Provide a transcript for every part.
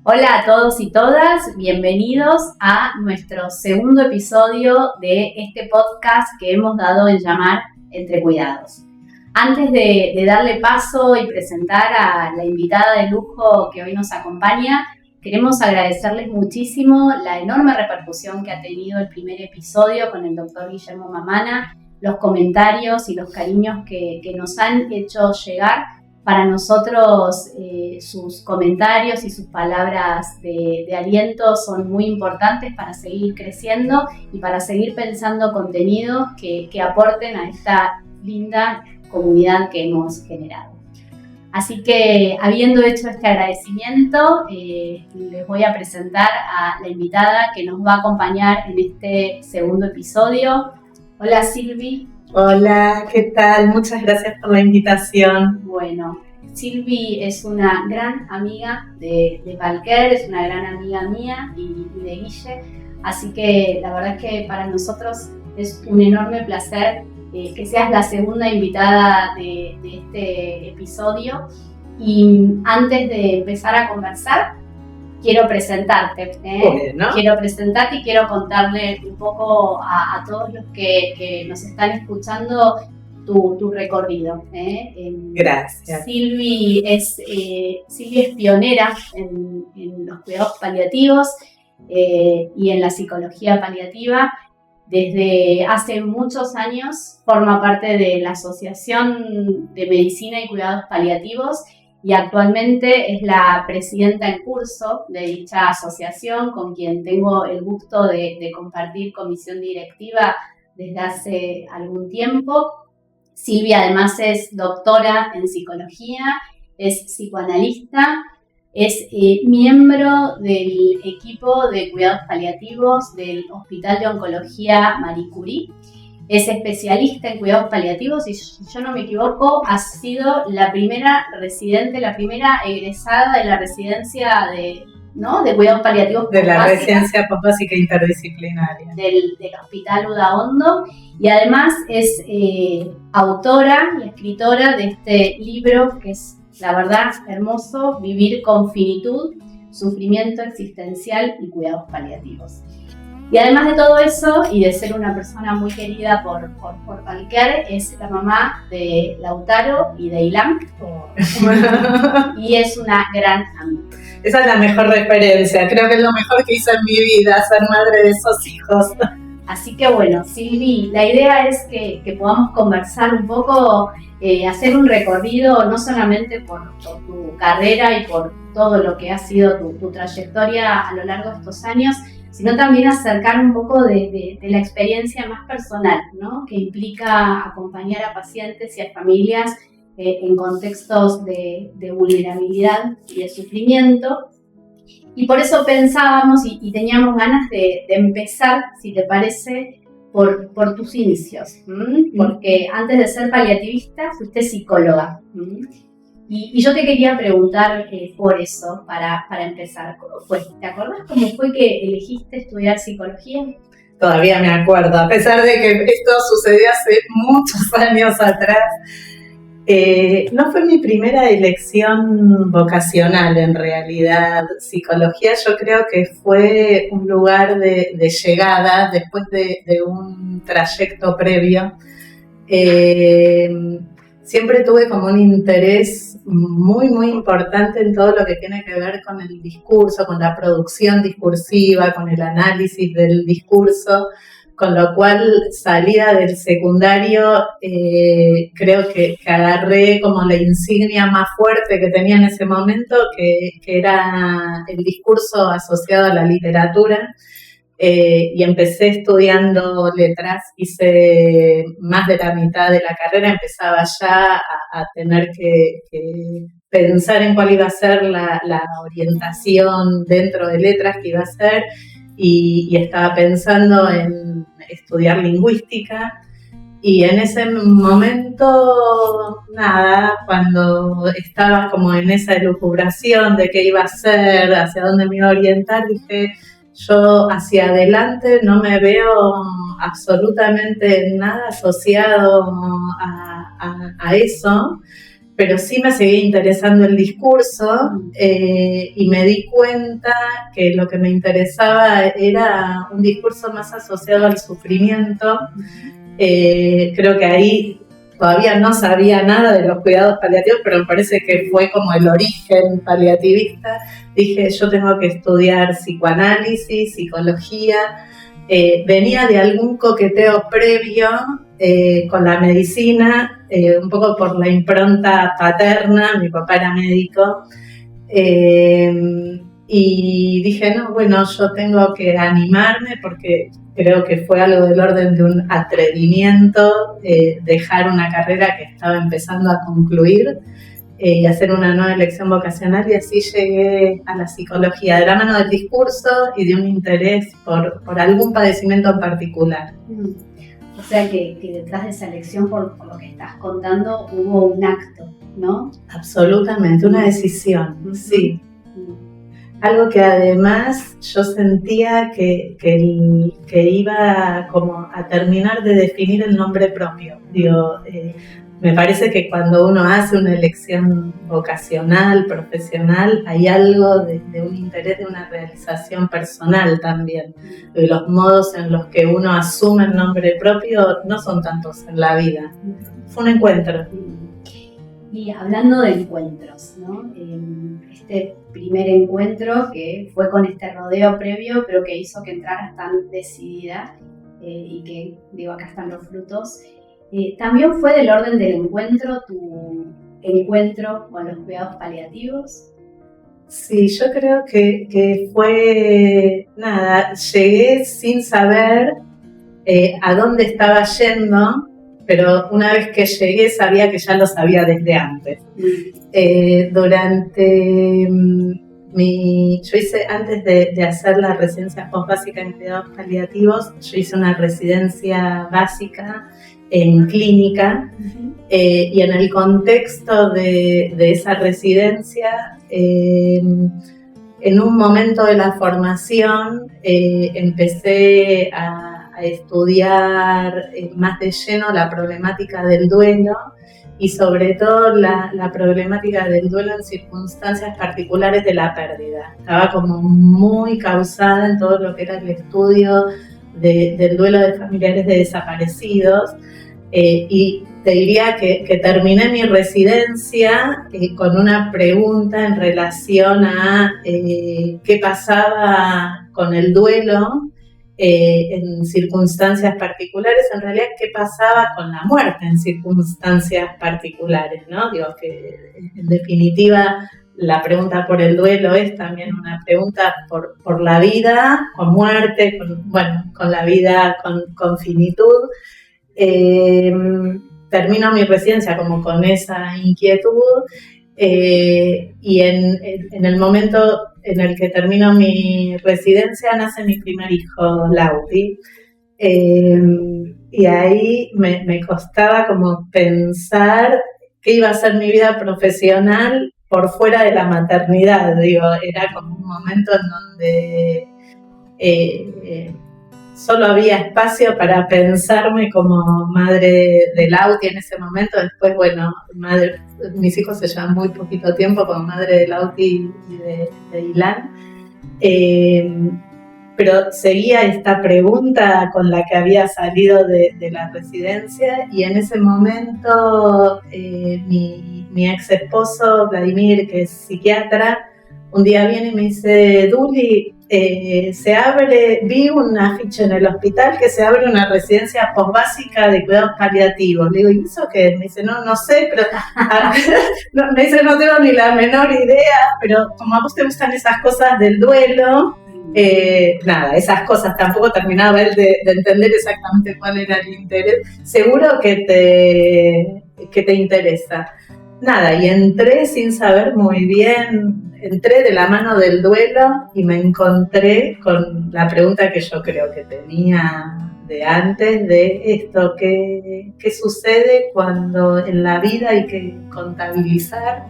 Hola a todos y todas, bienvenidos a nuestro segundo episodio de este podcast que hemos dado en llamar Entre Cuidados. Antes de darle paso y presentar a la invitada de lujo que hoy nos acompaña, queremos agradecerles muchísimo la enorme repercusión que ha tenido el primer episodio con el doctor Guillermo Mamana, los comentarios y los cariños que nos han hecho llegar. Para nosotros sus comentarios y sus palabras de aliento son muy importantes para seguir creciendo y para seguir pensando contenidos que aporten a esta linda comunidad que hemos generado. Así que, habiendo hecho este agradecimiento, les voy a presentar a la invitada que nos va a acompañar en este segundo episodio. Hola Silvi. Hola, ¿qué tal? Muchas gracias por la invitación. Bueno, Silvi es una gran amiga de Palker, es una gran amiga mía y de Guille, así que la verdad es que para nosotros es un enorme placer que seas la segunda invitada de este episodio. Y antes de empezar a conversar, quiero presentarte. Bueno. Quiero presentarte y quiero contarle un poco a todos los que nos están escuchando tu recorrido. Gracias. Silvi es pionera en los cuidados paliativos y en la psicología paliativa. Desde hace muchos años forma parte de la Asociación de Medicina y Cuidados Paliativos y actualmente es la presidenta en curso de dicha asociación, con quien tengo el gusto de compartir comisión directiva desde hace algún tiempo. Silvia además es doctora en psicología, es psicoanalista, es miembro del equipo de cuidados paliativos del Hospital de Oncología Marie Curie. Es especialista en cuidados paliativos y, si yo no me equivoco, ha sido la primera residente, la primera egresada de la residencia de cuidados paliativos. De la residencia postbásica interdisciplinaria. Del Hospital Udaondo. Y además es autora y escritora de este libro que es, la verdad, hermoso: Vivir con finitud, sufrimiento existencial y cuidados paliativos. Y además de todo eso, y de ser una persona muy querida por Palker, es la mamá de Lautaro y de Ilan. Y es una gran amiga. Esa es la mejor referencia. Creo que es lo mejor que hice en mi vida, ser madre de esos hijos. Así que bueno, Silvi, la idea es que podamos conversar un poco, hacer un recorrido no solamente por tu carrera y por todo lo que ha sido tu trayectoria a lo largo de estos años, sino también acercar un poco de la experiencia más personal, ¿no? Que implica acompañar a pacientes y a familias en contextos de vulnerabilidad y de sufrimiento. Y por eso pensábamos y teníamos ganas de empezar, si te parece, por tus inicios. Porque antes de ser paliativista, fuiste psicóloga. Y yo te quería preguntar por eso, para empezar. ¿Cómo fue? ¿Te acuerdas cómo fue que elegiste estudiar psicología? Todavía me acuerdo, a pesar de que esto sucedió hace muchos años atrás. No fue mi primera elección vocacional, en realidad. Psicología yo creo que fue un lugar de llegada después de un trayecto previo. Siempre tuve como un interés muy, muy importante en todo lo que tiene que ver con el discurso, con la producción discursiva, con el análisis del discurso, con lo cual salida del secundario creo que agarré como la insignia más fuerte que tenía en ese momento, que era el discurso asociado a la literatura. Y empecé estudiando letras, hice más de la mitad de la carrera, empezaba ya a tener que pensar en cuál iba a ser la orientación dentro de letras que iba a hacer, y estaba pensando en estudiar lingüística. Y en ese momento, nada, cuando estaba como en esa elucubración de qué iba a hacer, hacia dónde me iba a orientar, dije, yo hacia adelante no me veo absolutamente nada asociado a eso, pero sí me seguía interesando el discurso y me di cuenta que lo que me interesaba era un discurso más asociado al sufrimiento. Creo que ahí todavía no sabía nada de los cuidados paliativos, pero me parece que fue como el origen paliativista. Dije, yo tengo que estudiar psicoanálisis, psicología. Venía de algún coqueteo previo con la medicina, un poco por la impronta paterna, mi papá era médico, y dije, no, bueno, yo tengo que animarme porque creo que fue algo del orden de un atrevimiento dejar una carrera que estaba empezando a concluir y hacer una nueva elección vocacional, y así llegué a la psicología, de la mano del discurso y de un interés por algún padecimiento en particular. O sea que detrás de esa elección, por lo que estás contando, hubo un acto, ¿no? Absolutamente, una decisión, sí. Algo que además yo sentía que iba como a terminar de definir el nombre propio. Digo, me parece que cuando uno hace una elección vocacional, profesional, hay algo de un interés, de una realización personal también. Y los modos en los que uno asume el nombre propio no son tantos en la vida. Fue un encuentro. Y hablando de encuentros, ¿no? Este primer encuentro que fue con este rodeo previo, pero que hizo que entraras tan decidida y que, digo, acá están los frutos. ¿También fue del orden del encuentro tu encuentro con los cuidados paliativos? Sí, yo creo que fue, nada, llegué sin saber a dónde estaba yendo, pero una vez que llegué sabía que ya lo sabía desde antes. Yo hice, antes de hacer la residencia postbásica en cuidados paliativos, yo hice una residencia básica en clínica, y en el contexto de esa residencia, en un momento de la formación empecé a estudiar más de lleno la problemática del duelo, y sobre todo la problemática del duelo en circunstancias particulares de la pérdida. Estaba como muy causada en todo lo que era el estudio del duelo de familiares de desaparecidos, y te diría que terminé mi residencia con una pregunta en relación a qué pasaba con el duelo en circunstancias particulares, en realidad qué pasaba con la muerte en circunstancias particulares, ¿no? Digo que en definitiva la pregunta por el duelo es también una pregunta por la vida con muerte, con la vida con finitud. Termino mi residencia como con esa inquietud, y en el momento en el que termino mi residencia nace mi primer hijo, Lauti, y ahí me costaba como pensar qué iba a ser mi vida profesional por fuera de la maternidad. Digo, era como un momento en donde solo había espacio para pensarme como madre de Lauti en ese momento. Después, mis hijos se llevan muy poquito tiempo como madre de Lauti y de Ilan. Pero seguía esta pregunta con la que había salido de la residencia, y en ese momento mi ex esposo, Vladimir, que es psiquiatra, un día viene y me dice: Duli, vi un afiche en el hospital que se abre una residencia postbásica de cuidados paliativos. Le digo, ¿y eso qué? Me dice, no sé, pero me dice, no tengo ni la menor idea, pero como a vos te gustan esas cosas del duelo, esas cosas, tampoco terminaba él de entender exactamente cuál era el interés. Seguro que te interesa. Y entré sin saber muy bien, entré de la mano del duelo y me encontré con la pregunta que yo creo que tenía de antes, de esto, ¿qué sucede cuando en la vida hay que contabilizar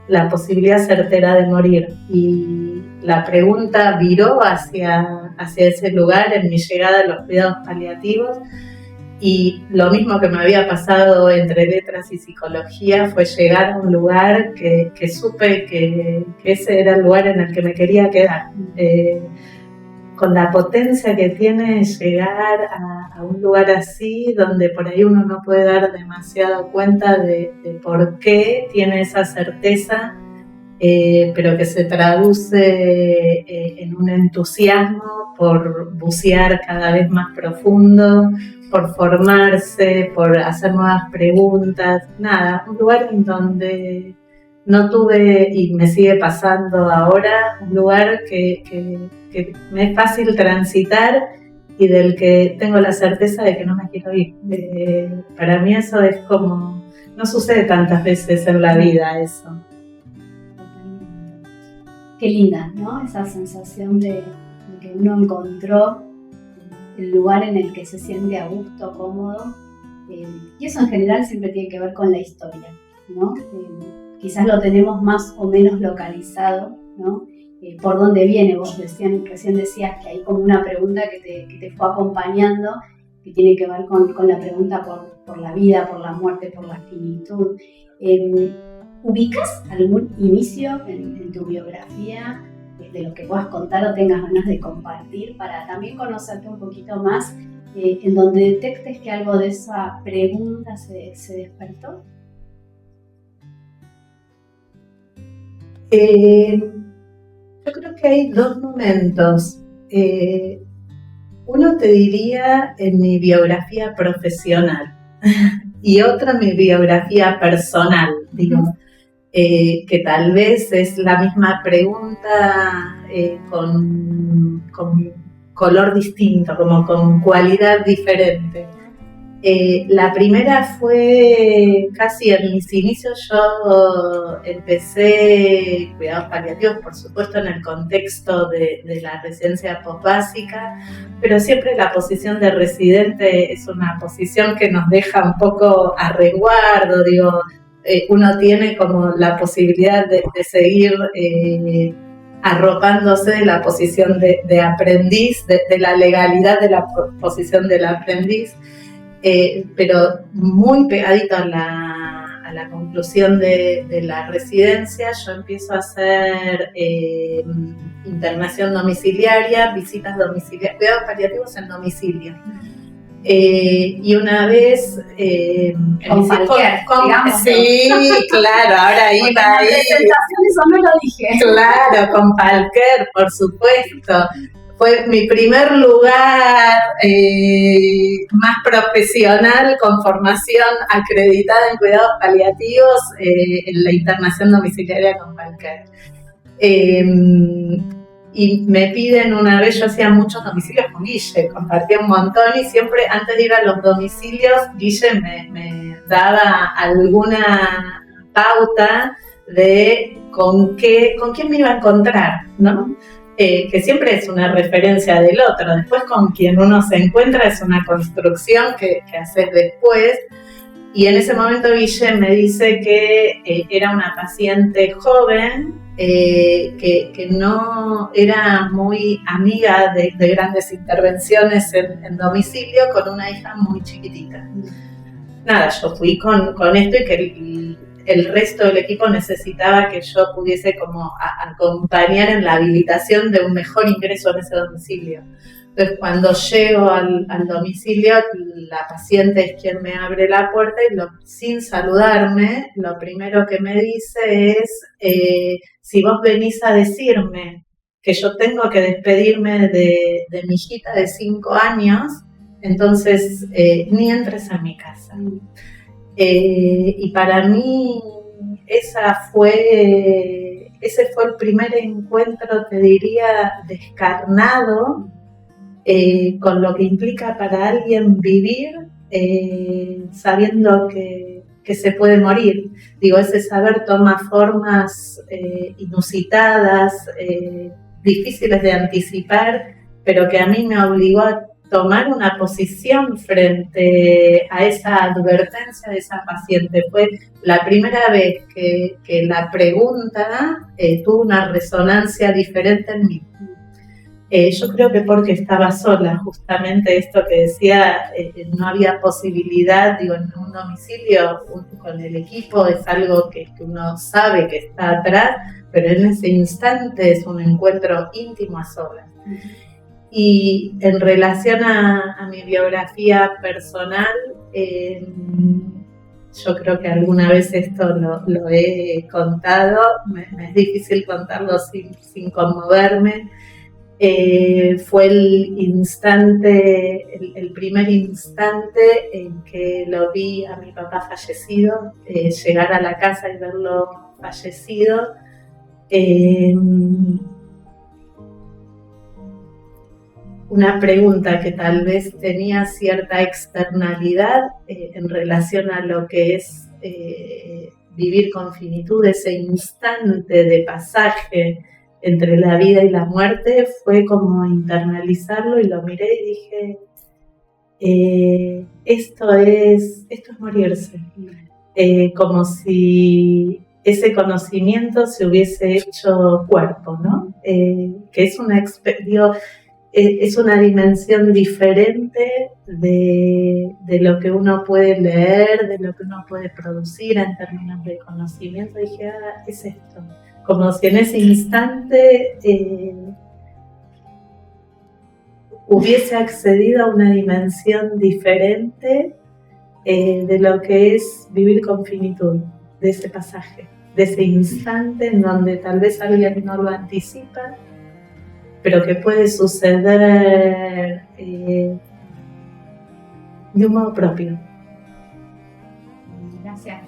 la posibilidad certera de morir? Y la pregunta viró hacia ese lugar en mi llegada a los cuidados paliativos. Y lo mismo que me había pasado entre letras y psicología fue llegar a un lugar que supe que ese era el lugar en el que me quería quedar. Con la potencia que tiene llegar a un lugar así, donde por ahí uno no puede dar demasiado cuenta de por qué tiene esa certeza, pero que se traduce en un entusiasmo por bucear cada vez más profundo, por formarse, por hacer nuevas preguntas, nada, un lugar en donde no tuve, y me sigue pasando ahora, un lugar que me es fácil transitar y del que tengo la certeza de que no me quiero ir. Para mí eso es como, no sucede tantas veces en la vida eso. Qué linda, ¿no? Esa sensación de que uno encontró el lugar en el que se siente a gusto, cómodo, y eso en general siempre tiene que ver con la historia, ¿no? Quizás lo tenemos más o menos localizado, ¿no? Por dónde viene, vos recién decías que hay como una pregunta que te fue acompañando, que tiene que ver con la pregunta por la vida, por la muerte, por la finitud. ¿Ubicas algún inicio en tu biografía de lo que puedas contar o tengas ganas de compartir para también conocerte un poquito más, en donde detectes que algo de esa pregunta se despertó? Yo creo que hay dos momentos. Uno te diría en mi biografía profesional y otro en mi biografía personal, digo, que tal vez es la misma pregunta con color distinto, como con cualidad diferente. La primera fue casi en mis inicios. Yo empecé cuidados paliativos, por supuesto, en el contexto de la residencia posbásica, pero siempre la posición de residente es una posición que nos deja un poco a resguardo, digo, uno tiene como la posibilidad de seguir arropándose de la posición de aprendiz, de la legalidad de la posición del aprendiz. Pero muy pegadito a la conclusión de la residencia, yo empiezo a hacer internación domiciliaria, visitas domiciliarias, cuidados paliativos en domicilio. Y una vez... con Falker, digamos. Sí, claro, ahora iba ahí. Presentaciones o no lo dije. Claro, con Falker, por supuesto. Fue mi primer lugar más profesional, con formación acreditada en cuidados paliativos, en la internación domiciliaria con Falker. Y me piden una vez, yo hacía muchos domicilios con Guille, compartía un montón y siempre antes de ir a los domicilios, Guille me daba alguna pauta de con quién me iba a encontrar, ¿no? Que siempre es una referencia del otro. Después con quien uno se encuentra es una construcción que haces después. Y en ese momento Guille me dice que era una paciente joven, que no era muy amiga de grandes intervenciones en domicilio, con una hija muy chiquitita. Nada, yo fui con esto y que el resto del equipo necesitaba que yo pudiese como acompañar en la habilitación de un mejor ingreso en ese domicilio. Entonces, cuando llego al domicilio, la paciente es quien me abre la puerta y sin saludarme, lo primero que me dice es, si vos venís a decirme que yo tengo que despedirme de mi hijita de 5 años, entonces ni entres a mi casa. Y para mí ese fue el primer encuentro, te diría, descarnado, con lo que implica para alguien vivir sabiendo que se puede morir. Digo, ese saber toma formas inusitadas, difíciles de anticipar, pero que a mí me obligó a tomar una posición frente a esa advertencia de esa paciente. Fue la primera vez que la pregunta tuvo una resonancia diferente en mí. Yo creo que porque estaba sola, justamente esto que decía, no había posibilidad, digo, en un domicilio con el equipo es algo que uno sabe que está atrás, pero en ese instante es un encuentro íntimo a solas. Y en relación a mi biografía personal, yo creo que alguna vez esto lo he contado, me es difícil contarlo sin conmoverme. Fue el primer instante en que lo vi a mi papá fallecido, llegar a la casa y verlo fallecido. Una pregunta que tal vez tenía cierta externalidad en relación a lo que es vivir con finitud, ese instante de pasaje entre la vida y la muerte, fue como internalizarlo y lo miré y dije, esto es morirse, como si ese conocimiento se hubiese hecho cuerpo, ¿no? Que es es una dimensión diferente de lo que uno puede leer, de lo que uno puede producir en términos de conocimiento. Y dije, es esto. Como si en ese instante hubiese accedido a una dimensión diferente de lo que es vivir con finitud, de ese pasaje, de ese instante en donde tal vez alguien no lo anticipa, pero que puede suceder de un modo propio. Gracias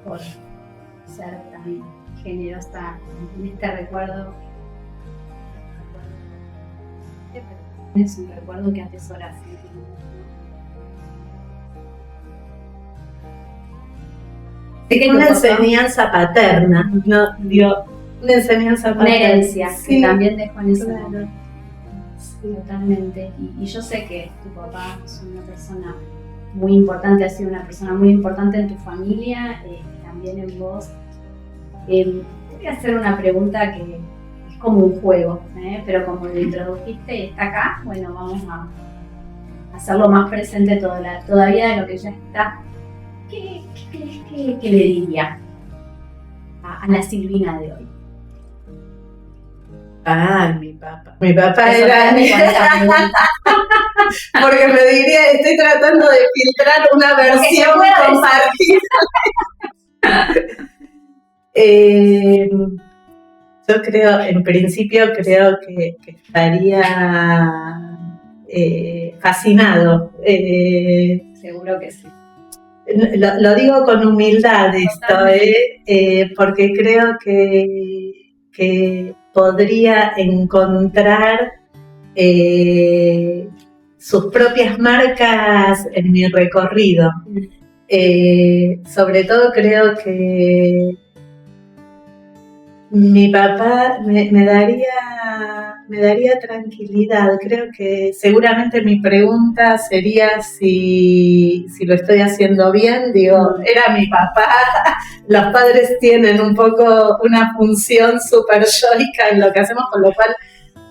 por ser tan generosa en este recuerdo. Es un recuerdo que atesoras. Una enseñanza paterna, ¿no? Digo, una enseñanza paterna. Una herencia, sí, que también dejó en ese claro. momento. Sí, totalmente. Y yo sé que tu papá es una persona muy importante, ha sido una persona muy importante en tu familia y también en vos. Te voy a hacer una pregunta que es como un juego, pero como lo introdujiste y está acá, bueno, vamos a hacerlo más presente todavía de lo que ya está. ¿Qué crees que le diría a la Silvina de hoy? Mi papá. Mi papá era... Porque me diría, estoy tratando de filtrar una versión compartida. Yo creo, en principio, que estaría fascinado. Seguro que sí. Lo digo con humildad esto, porque creo que podría encontrar sus propias marcas en mi recorrido. Sobre todo creo que mi papá me daría tranquilidad. Creo que seguramente mi pregunta sería si lo estoy haciendo bien. Digo, era mi papá. Los padres tienen un poco una función súper yoica en lo que hacemos, con lo cual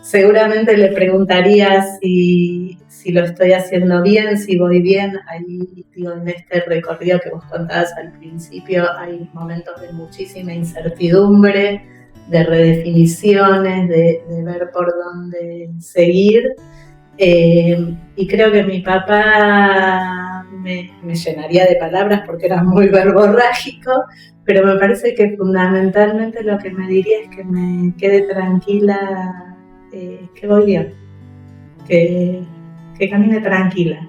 seguramente le preguntaría si lo estoy haciendo bien, si voy bien. Ahí, digo, en este recorrido que vos contabas al principio, hay momentos de muchísima incertidumbre, de redefiniciones, de ver por dónde seguir. Y creo que mi papá me llenaría de palabras porque era muy verborrágico, pero me parece que fundamentalmente lo que me diría es que me quede tranquila, que voy bien, que camine tranquila,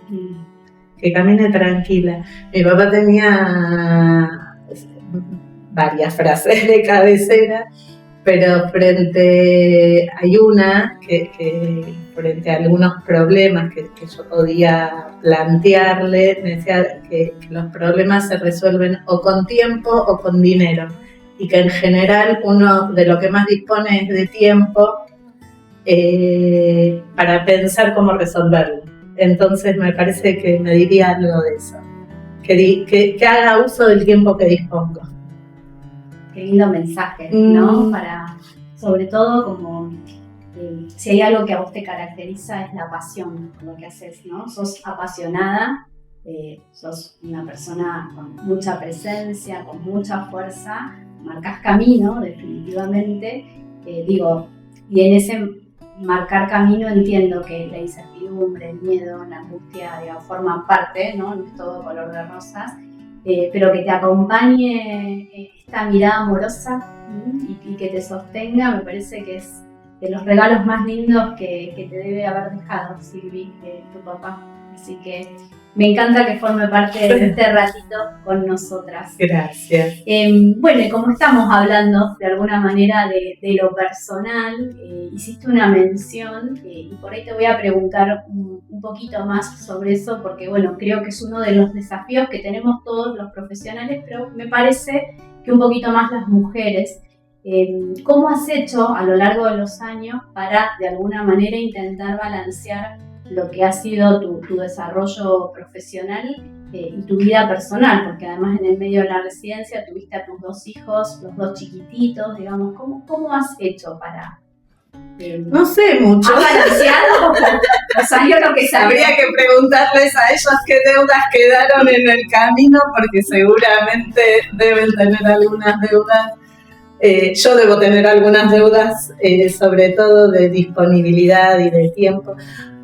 Mi papá tenía varias frases de cabecera, pero hay una que frente a algunos problemas que yo podía plantearle, me decía que los problemas se resuelven o con tiempo o con dinero, y que en general uno de lo que más dispone es de tiempo para pensar cómo resolverlo. Entonces me parece que me diría algo de eso, que haga uso del tiempo que dispongo. Qué lindo mensaje, ¿no? Para, sobre todo, como si hay algo que a vos te caracteriza es la pasión por lo que haces, ¿no? Sos apasionada, sos una persona con mucha presencia, con mucha fuerza, marcás camino definitivamente, y en ese marcar camino entiendo que la incertidumbre, el miedo, la angustia, forman parte, ¿no? No es todo color de rosas, pero que te acompañe esta mirada amorosa y que te sostenga, me parece que es de los regalos más lindos que te debe haber dejado, Silvi, tu papá. Así que me encanta que forme parte de este ratito con nosotras. Gracias. Bueno, y como estamos hablando de alguna manera de lo personal, hiciste una mención y por ahí te voy a preguntar un poquito más sobre eso, porque bueno, creo que es uno de los desafíos que tenemos todos los profesionales, pero me parece que un poquito más las mujeres. ¿Cómo has hecho a lo largo de los años para de alguna manera intentar balancear lo que ha sido tu desarrollo profesional y tu vida personal? Porque además en el medio de la residencia tuviste a tus 2 hijos, los 2 chiquititos, digamos, ¿cómo has hecho para...? No sé mucho. ¿Has balanceado o salió lo que salió? Habría que preguntarles a ellos qué deudas quedaron en el camino, porque seguramente deben tener algunas deudas. Yo debo tener algunas deudas, sobre todo de disponibilidad y de tiempo.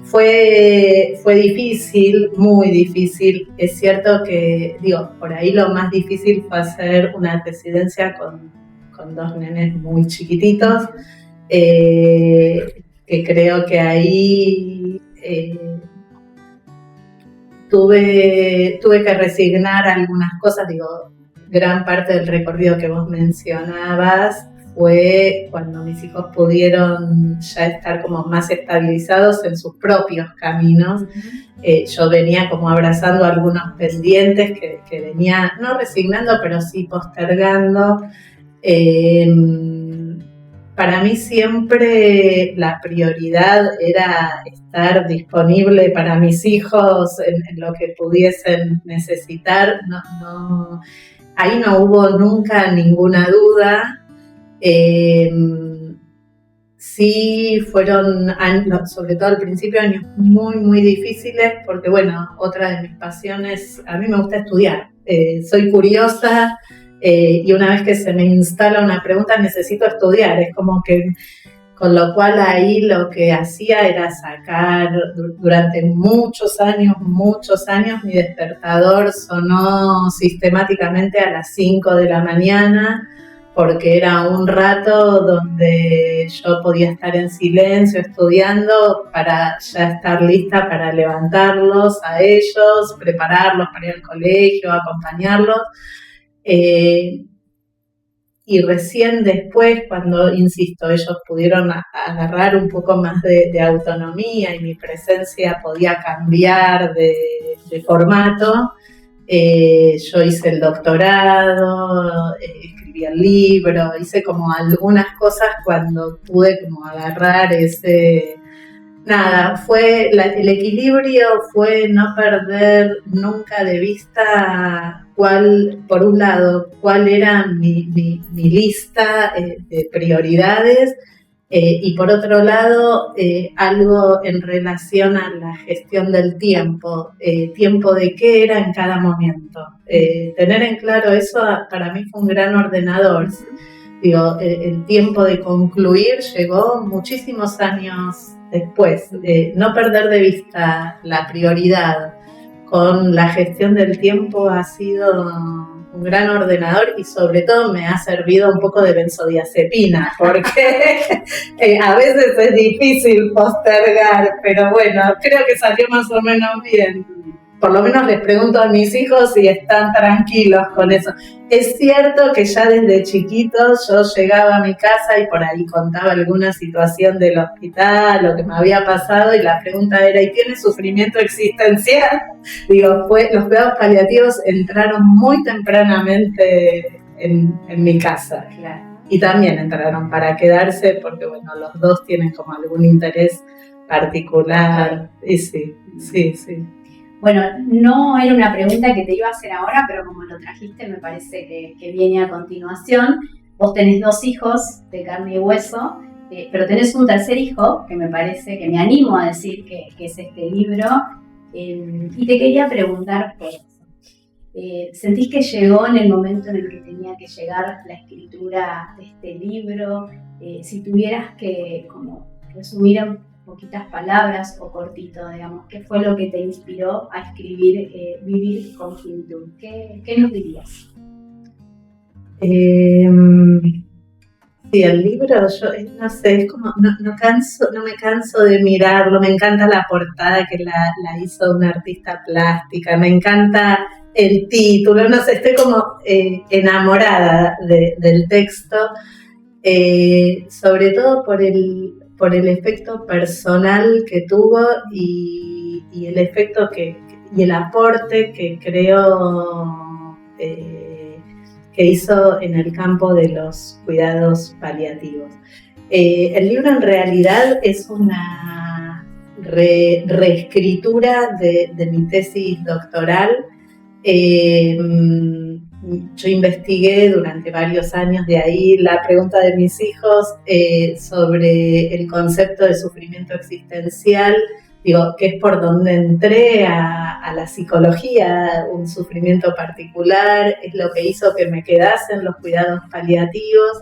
Fue difícil, muy difícil. Es cierto que, por ahí lo más difícil fue hacer una residencia con 2 nenes muy chiquititos, que creo que ahí tuve que resignar algunas cosas. Gran parte del recorrido que vos mencionabas fue cuando mis hijos pudieron ya estar como más estabilizados en sus propios caminos. Yo venía como abrazando algunos pendientes que venía, no resignando, pero sí postergando. Para mí siempre la prioridad era estar disponible para mis hijos en lo que pudiesen necesitar. Ahí no hubo nunca ninguna duda. Sí fueron años, sobre todo al principio, años muy, muy difíciles, porque otra de mis pasiones, a mí me gusta estudiar. Soy curiosa y una vez que se me instala una pregunta necesito estudiar. Es como que, con lo cual ahí lo que hacía era sacar durante muchos años, mi despertador sonó sistemáticamente a las 5 de la mañana, porque era un rato donde yo podía estar en silencio estudiando para ya estar lista para levantarlos a ellos, prepararlos para ir al colegio, acompañarlos. Y recién después, cuando, insisto, ellos pudieron agarrar un poco más de autonomía y mi presencia podía cambiar de formato, yo hice el doctorado, escribí el libro, hice como algunas cosas cuando pude como agarrar ese... Nada, el equilibrio fue no perder nunca de vista por un lado, cuál era mi lista de prioridades, y por otro lado, algo en relación a la gestión del tiempo, tiempo de qué era en cada momento. Tener en claro eso para mí fue un gran ordenador. El tiempo de concluir llegó muchísimos años después. No perder de vista la prioridad con la gestión del tiempo ha sido un gran ordenador, y sobre todo me ha servido un poco de benzodiazepina, porque a veces es difícil postergar, pero creo que salió más o menos bien. Por lo menos les pregunto a mis hijos si están tranquilos con eso. Es cierto que ya desde chiquitos yo llegaba a mi casa y por ahí contaba alguna situación del hospital, lo que me había pasado, y la pregunta era, ¿y tiene sufrimiento existencial? Los cuidados paliativos entraron muy tempranamente en mi casa. Claro. Y también entraron para quedarse, porque los 2 tienen como algún interés particular. Y sí. Bueno, no era una pregunta que te iba a hacer ahora, pero como lo trajiste me parece que viene a continuación. Vos tenés 2 hijos de carne y hueso, pero tenés un tercer hijo, que me parece, que me animo a decir que es este libro, y te quería preguntar por eso. ¿Sentís que llegó en el momento en el que tenía que llegar la escritura de este libro? Si tuvieras que como resumir en poquitas palabras o cortito, digamos, ¿qué fue lo que te inspiró a escribir Vivir con Finitud? ¿Qué nos dirías? Sí, el libro, yo no sé, es como, no me canso de mirarlo, me encanta la portada que la hizo una artista plástica, me encanta el título, no sé, estoy como enamorada del texto, sobre todo por el efecto personal que tuvo y el efecto y el aporte que creo que hizo en el campo de los cuidados paliativos. El libro en realidad es una reescritura de mi tesis doctoral. Yo investigué durante varios años de ahí la pregunta de mis hijos sobre el concepto de sufrimiento existencial, digo, que es por donde entré a la psicología, un sufrimiento particular, es lo que hizo que me quedase en los cuidados paliativos,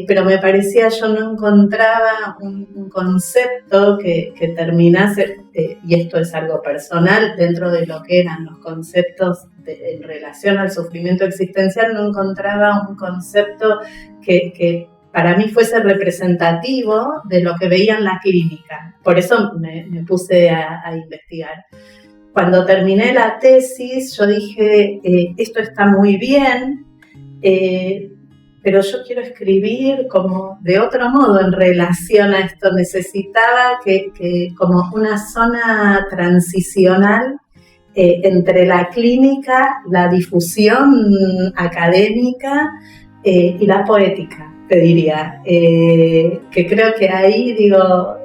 pero me parecía, yo no encontraba un concepto que terminase, y esto es algo personal, dentro de lo que eran los conceptos en relación al sufrimiento existencial, no encontraba un concepto que para mí fuese representativo de lo que veía en la clínica. Por eso me puse a investigar. Cuando terminé la tesis, yo dije, esto está muy bien, pero yo quiero escribir como de otro modo en relación a esto. Necesitaba que como una zona transicional entre la clínica, la difusión académica y la poética, te diría. Que creo que ahí, digo,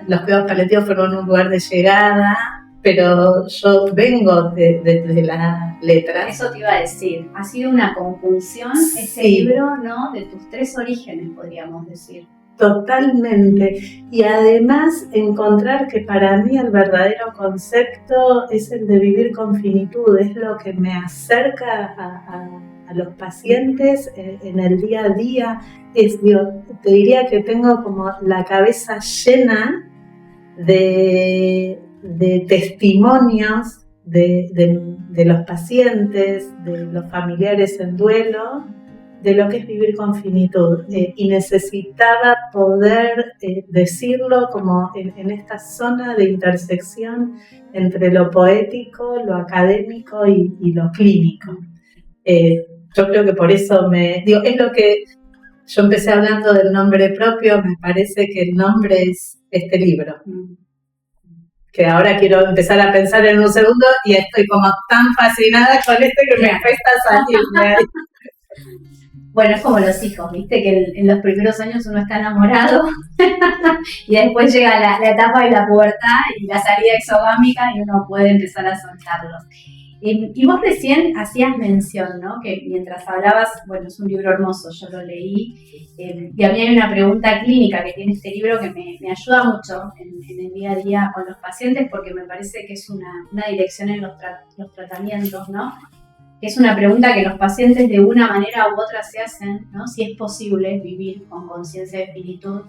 los cuidados paliativos fueron un lugar de llegada, pero yo vengo desde la letra. Eso te iba a decir, ha sido una conjunción ese libro, ¿no? De tus tres orígenes, podríamos decir. Totalmente. Y además encontrar que para mí el verdadero concepto es el de vivir con finitud, es lo que me acerca a los pacientes en el día a día. Te diría que tengo como la cabeza llena de testimonios de los pacientes, de los familiares en duelo, de lo que es vivir con finitud, y necesitaba poder decirlo como en esta zona de intersección entre lo poético, lo académico y lo clínico. Yo creo que por eso es lo que yo empecé hablando del nombre propio, me parece que el nombre es este libro. Que ahora quiero empezar a pensar en un segundo y estoy como tan fascinada con esto que me cuesta salir de ahí. Bueno, es como los hijos, ¿viste? Que en los primeros años uno está enamorado y después llega la etapa de la pubertad y la salida exogámica y uno puede empezar a soltarlos. Y vos recién hacías mención, ¿no? Que mientras hablabas, bueno, es un libro hermoso, yo lo leí, y a mí hay una pregunta clínica que tiene este libro que me ayuda mucho en el día a día con los pacientes porque me parece que es una dirección en los tratamientos, ¿no? Es una pregunta que los pacientes de una manera u otra se hacen, ¿no? Si es posible vivir con conciencia de finitud,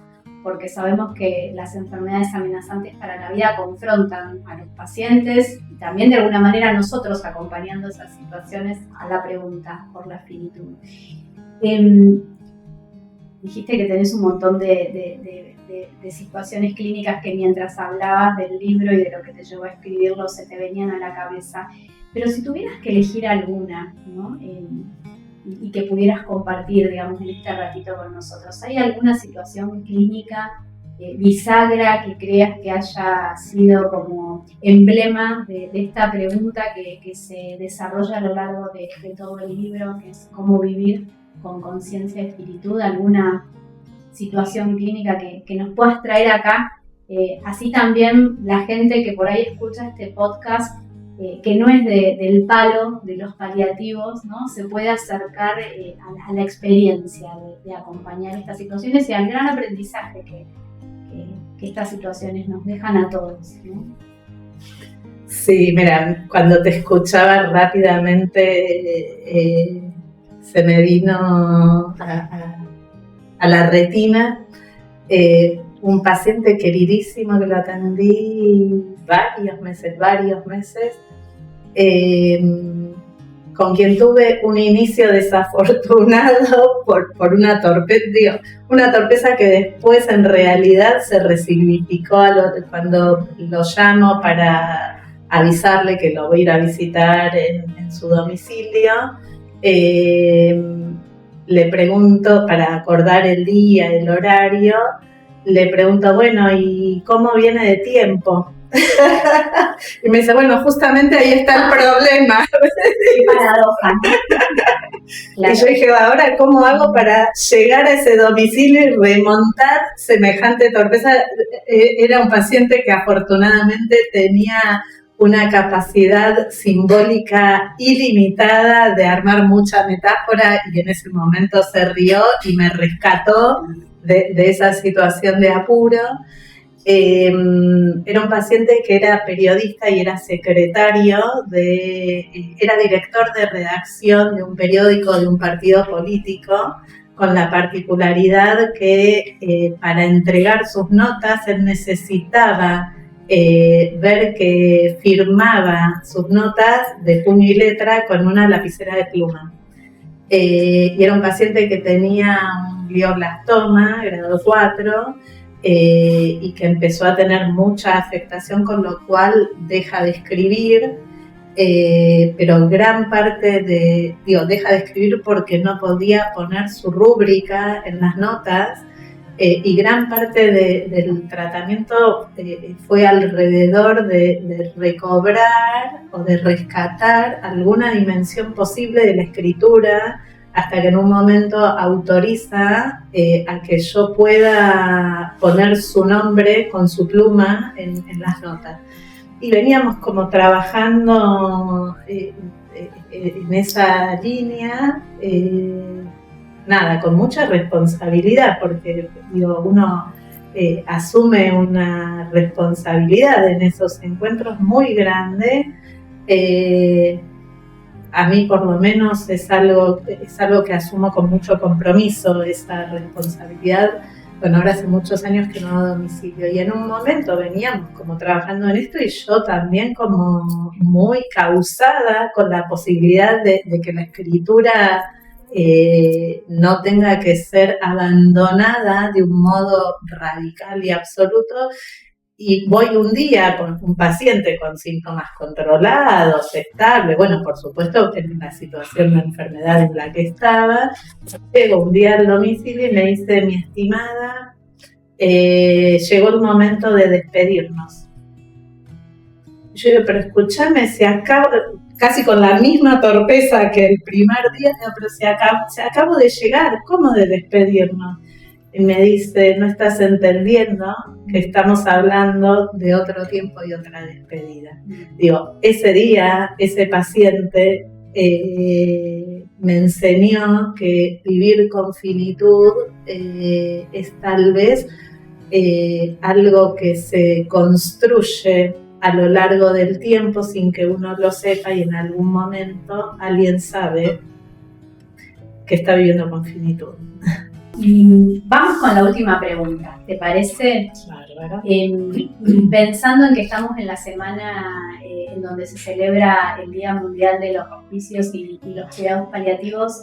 porque sabemos que las enfermedades amenazantes para la vida confrontan a los pacientes y también de alguna manera nosotros acompañando esas situaciones a la pregunta por la finitud. Dijiste que tenés un montón de situaciones clínicas que mientras hablabas del libro y de lo que te llevó a escribirlo se te venían a la cabeza. Pero si tuvieras que elegir alguna, ¿no? Y que pudieras compartir, digamos, en este ratito con nosotros, ¿hay alguna situación clínica bisagra que creas que haya sido como emblema de esta pregunta que se desarrolla a lo largo de todo el libro, que es cómo vivir con conciencia de finitud? ¿Alguna situación clínica que nos puedas traer acá? Así también la gente que por ahí escucha este podcast que no es del palo de los paliativos, ¿no? Se puede acercar a la experiencia de acompañar estas situaciones y al gran aprendizaje que estas situaciones nos dejan a todos, ¿no? Sí, mira, cuando te escuchaba rápidamente se me vino a la retina un paciente queridísimo que lo atendí varios meses, con quien tuve un inicio desafortunado por una torpeza que después en realidad se resignificó cuando lo llamo para avisarle que lo voy a ir a visitar en su domicilio. Le pregunto, para acordar el día, el horario, le pregunto, bueno, ¿y cómo viene de tiempo? Y me dice, bueno, justamente ahí está el problema. Qué paradoja. Claro. Y yo dije, ahora, ¿cómo hago para llegar a ese domicilio y remontar semejante torpeza? Era un paciente que afortunadamente tenía una capacidad simbólica ilimitada de armar mucha metáfora y en ese momento se rió y me rescató de esa situación de apuro. Era un paciente que era periodista y era secretario era director de redacción de un periódico de un partido político, con la particularidad que para entregar sus notas él necesitaba ver que firmaba sus notas de puño y letra con una lapicera de pluma. Y era un paciente que tenía un glioblastoma, grado 4, y que empezó a tener mucha afectación, con lo cual deja de escribir, pero gran parte deja de escribir porque no podía poner su rúbrica en las notas, y gran parte del tratamiento fue alrededor de recobrar o de rescatar alguna dimensión posible de la escritura, hasta que en un momento autoriza a que yo pueda poner su nombre con su pluma en las notas. Y veníamos como trabajando en esa línea, con mucha responsabilidad, porque uno asume una responsabilidad en esos encuentros muy grande. A mí por lo menos es algo que asumo con mucho compromiso, esa responsabilidad. Bueno, ahora hace muchos años que no hago domicilio y en un momento veníamos como trabajando en esto y yo también como muy causada con la posibilidad de que la escritura no tenga que ser abandonada de un modo radical y absoluto. Y voy un día con un paciente con síntomas controlados, estable, bueno, por supuesto en la situación de enfermedad en la que estaba. Llego un día al domicilio y me dice, mi estimada, llegó el momento de despedirnos. Yo digo, pero escúchame, casi con la misma torpeza que el primer día, pero se acabo de llegar, ¿cómo de despedirnos? Y me dice, no estás entendiendo que estamos hablando de otro tiempo y otra despedida. Digo, ese día, ese paciente me enseñó que vivir con finitud es tal vez algo que se construye a lo largo del tiempo sin que uno lo sepa, y en algún momento alguien sabe que está viviendo con finitud. Vamos con la última pregunta, ¿te parece? Bárbaro. Pensando en que estamos en la semana en donde se celebra el Día Mundial de los Hospicios y los Cuidados Paliativos,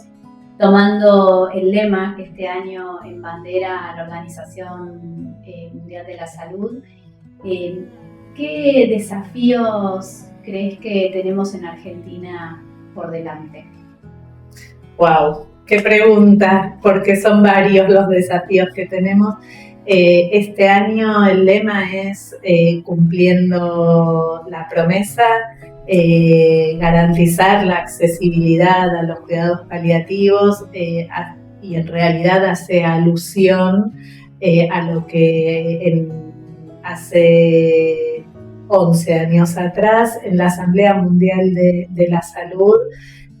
tomando el lema que este año embandera a la Organización Mundial de la Salud, ¿qué desafíos crees que tenemos en Argentina por delante? ¡Wow! ¡Qué pregunta! Porque son varios los desafíos que tenemos. Este año el lema es cumpliendo la promesa, garantizar la accesibilidad a los cuidados paliativos, y en realidad hace alusión a lo que hace 11 años atrás, en la Asamblea Mundial de la Salud,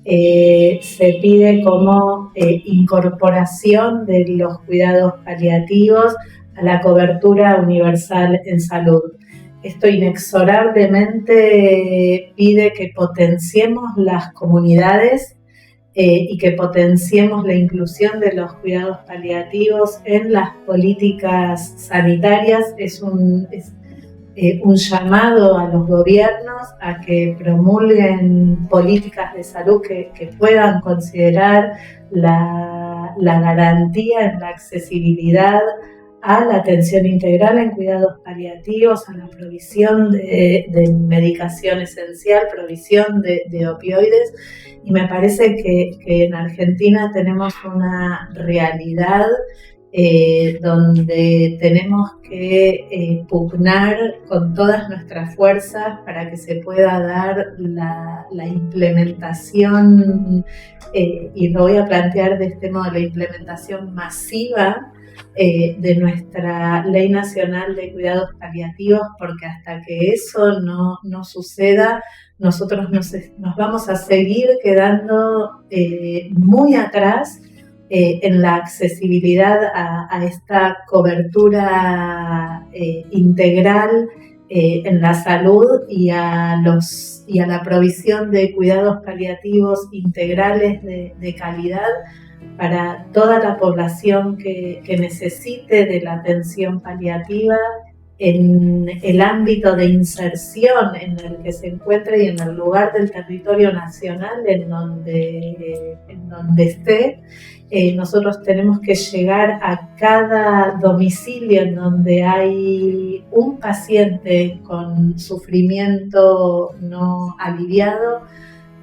se pide como incorporación de los cuidados paliativos a la cobertura universal en salud. Esto inexorablemente pide que potenciemos las comunidades y que potenciemos la inclusión de los cuidados paliativos en las políticas sanitarias. Es un llamado a los gobiernos a que promulguen políticas de salud que puedan considerar la garantía en la accesibilidad a la atención integral en cuidados paliativos, a la provisión de medicación esencial, provisión de opioides. Y me parece que en Argentina tenemos una realidad donde tenemos que pugnar con todas nuestras fuerzas para que se pueda dar la implementación, y lo voy a plantear de este modo, la implementación masiva de nuestra Ley Nacional de Cuidados Paliativos, porque hasta que eso no suceda, nosotros nos vamos a seguir quedando muy atrás en la accesibilidad a esta cobertura integral en la salud y a la provisión de cuidados paliativos integrales de calidad para toda la población que necesite de la atención paliativa en el ámbito de inserción en el que se encuentre y en el lugar del territorio nacional en donde esté. Nosotros tenemos que llegar a cada domicilio en donde hay un paciente con sufrimiento no aliviado.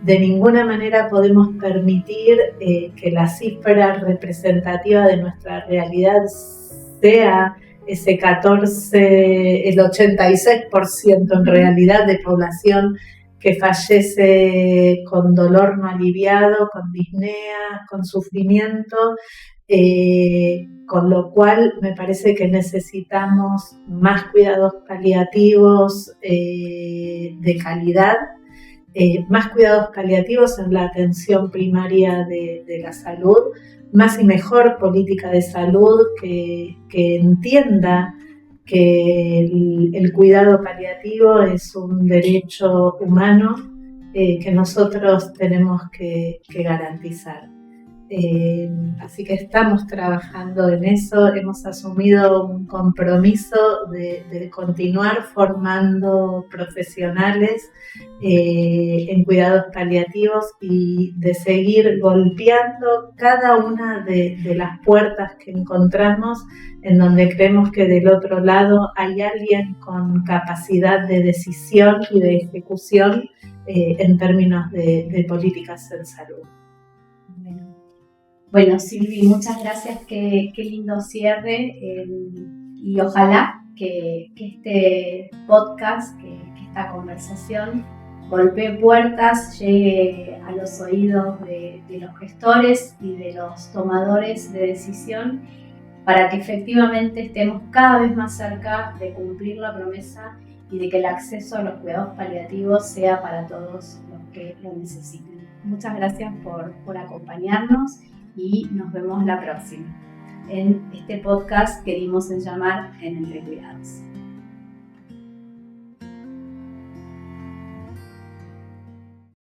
De ninguna manera podemos permitir que la cifra representativa de nuestra realidad sea ese el 86% en realidad de población que fallece con dolor no aliviado, con disnea, con sufrimiento, con lo cual me parece que necesitamos más cuidados paliativos de calidad, más cuidados paliativos en la atención primaria de la salud, más y mejor política de salud que entienda que el cuidado paliativo es un derecho humano que nosotros tenemos que garantizar. Así que estamos trabajando en eso, hemos asumido un compromiso de continuar formando profesionales en cuidados paliativos y de seguir golpeando cada una de las puertas que encontramos en donde creemos que del otro lado hay alguien con capacidad de decisión y de ejecución en términos de políticas en salud. Bueno, Silvi, muchas gracias, qué lindo cierre, y ojalá que este podcast, que esta conversación golpee puertas, llegue a los oídos de los gestores y de los tomadores de decisión, para que efectivamente estemos cada vez más cerca de cumplir la promesa y de que el acceso a los cuidados paliativos sea para todos los que lo necesiten. Muchas gracias por acompañarnos y nos vemos la próxima en este podcast que dimos en llamar En Entre Cuidados.